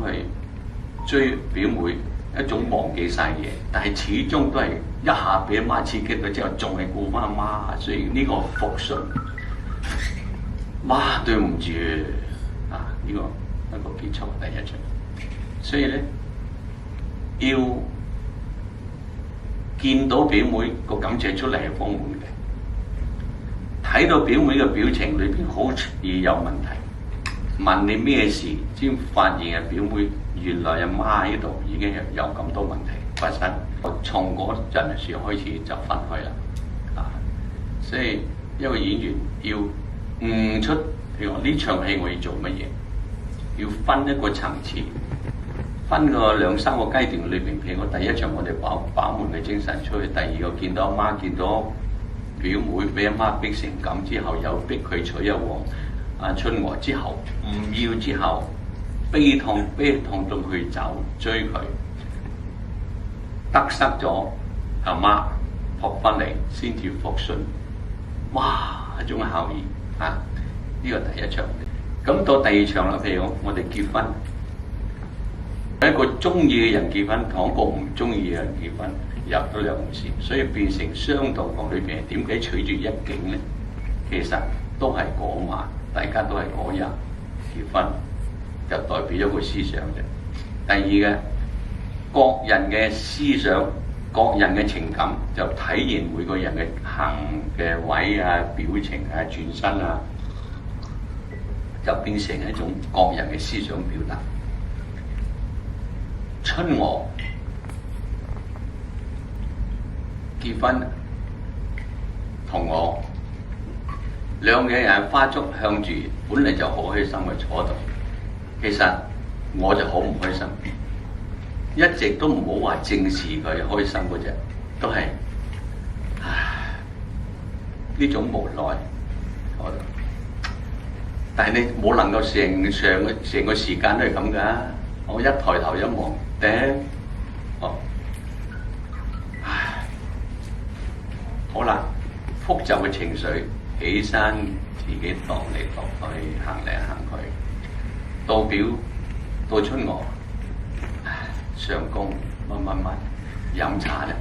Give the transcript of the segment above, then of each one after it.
出去追表妹，一種忘記晒嘢，但係始終都係一下俾阿媽刺激咗之後，仲係顧翻阿媽，所以呢個復順，媽對唔住啊！呢個一個結束第一章，所以咧要見到表妹個感情出嚟係豐滿嘅，睇到表妹嘅表情裏邊好似有問題，問你咩事，先發現啊表妹原來阿媽喺度已經有咁多問題發生。從嗰陣時開始就分開啦，所以一個演員要悟出，譬如話呢場戲我要做乜嘢，要分一個層次，分個2、3個階段裏邊。譬如我第一場我哋飽滿嘅精神出去，第二個見到阿媽見到表妹俾阿媽逼成咁之後，又逼佢娶阿春娥之後唔要之後，悲痛到去走追佢，得失咗阿媽撲翻嚟先至復順，哇一種效益啊！呢個第一場，咁到第二場啦，譬如我哋結婚，一個中意嘅人結婚同一個唔中意嘅人結婚入咗兩回事，所以變成雙道房裏邊點解取住一景呢？其實都係嗰晚，大家都係嗰日結婚，就代表咗個思想啫。第二嘅各人嘅思想、各人嘅情感，就體現每個人嘅行嘅位啊、表情啊、轉身啊，就變成一種各人嘅思想表達。春娥結婚同我兩個人花燭向住，本嚟就好開心去坐度，其實我就好唔開心，一直都唔好話正視佢開心嗰隻，都係呢種無奈。但係你冇能夠成個時間都係咁㗎，我一抬頭一望，好啦，複雜嘅情緒起身，自己踱嚟踱去，行嚟行去，到春娥上工乜飲茶咧，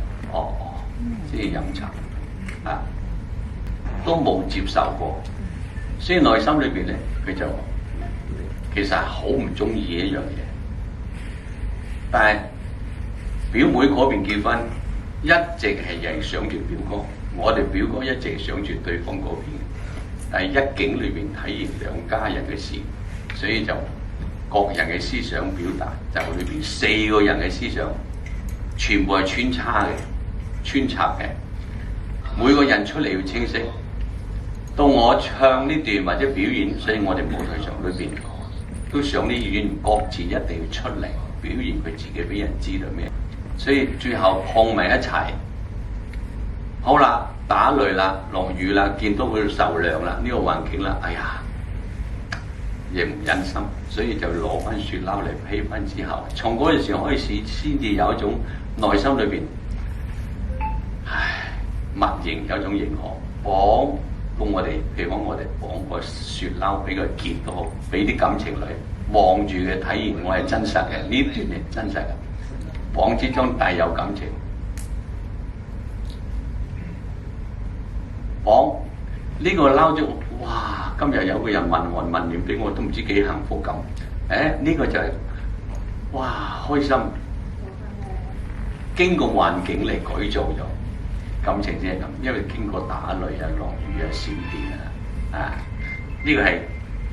先飲茶都冇接受過，所以內心裏邊咧，佢就其實係好唔中意一樣嘢。但係表妹嗰邊結婚，一直係想住表哥，我哋表哥一直想住對方嗰邊。但係一景裏邊體現兩家人嘅事，所以就各人嘅思想表達，就裏邊4個人嘅思想，全部係穿插嘅，每個人出嚟要清晰。到我唱呢段或者表演，所以我哋舞台上裏邊都想啲演員各自一定要出嚟表現佢自己，俾人知道咩。所以最後碰埋一齊，好啦，打雷啦，落雨啦，見到佢受涼啦，呢個環境啦，哎呀，亦唔忍心，所以就攞翻雪褸嚟披翻之後，從嗰陣時開始，先至有一種內心裏邊，默認有一種認可，綁到我哋，譬如講我哋綁個雪褸俾佢見到，俾啲感情嚟望住佢體現，我係真實嘅，呢段係真實嘅。綁之中帶有感情，綁呢個褸咗，哇！今日有個人問寒問暖俾我，都唔知幾幸福咁。呢個就係哇開心，經過環境嚟改造咗感情先係咁，因為經過打雷啊、落雨啊、閃電啊，呢個係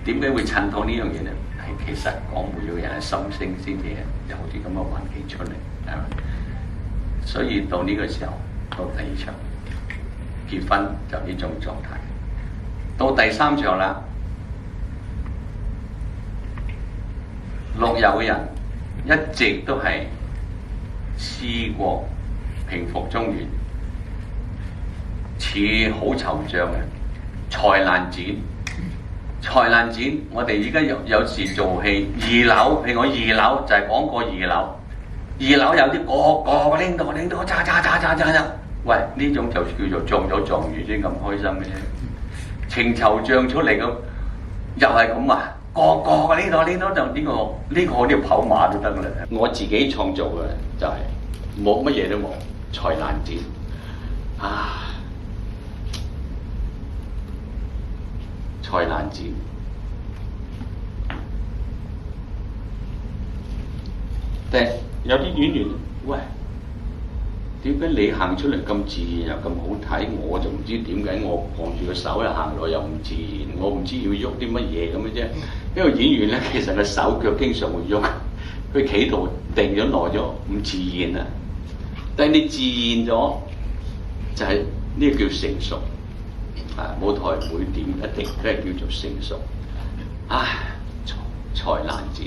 點解會襯托呢樣嘢咧？其實講每個人嘅心聲先至有啲咁嘅環境出嚟，係嘛？所以到呢個時候，到第2場結婚就呢種狀態。到第3場啦，陸游嘅人一直都係試過平復中原，似好惆悵嘅才難展。才難展，我哋而家有時做戲2樓，譬如我2樓就係講過2樓，2樓有啲個拎到渣，喂，呢種就叫做中咗狀元先咁開心嘅啫。情惆悵出嚟咁，又係咁啊，個呢度就呢個好似跑馬都得啦。我自己創造嘅就係冇乜嘢都冇，才難展啊！才難展。但係有啲演員，喂，點解你行出嚟咁自然又咁好睇？我就唔知點解我望住個手又行落又唔自然，我唔知要喐啲乜嘢咁嘅啫。因為演員咧，其實個手腳經常會喐，佢企度定咗耐咗，唔自然啊。但係你自然咗，就係呢個叫成熟。啊，舞台每點一定都係叫做成熟。唉，才難展。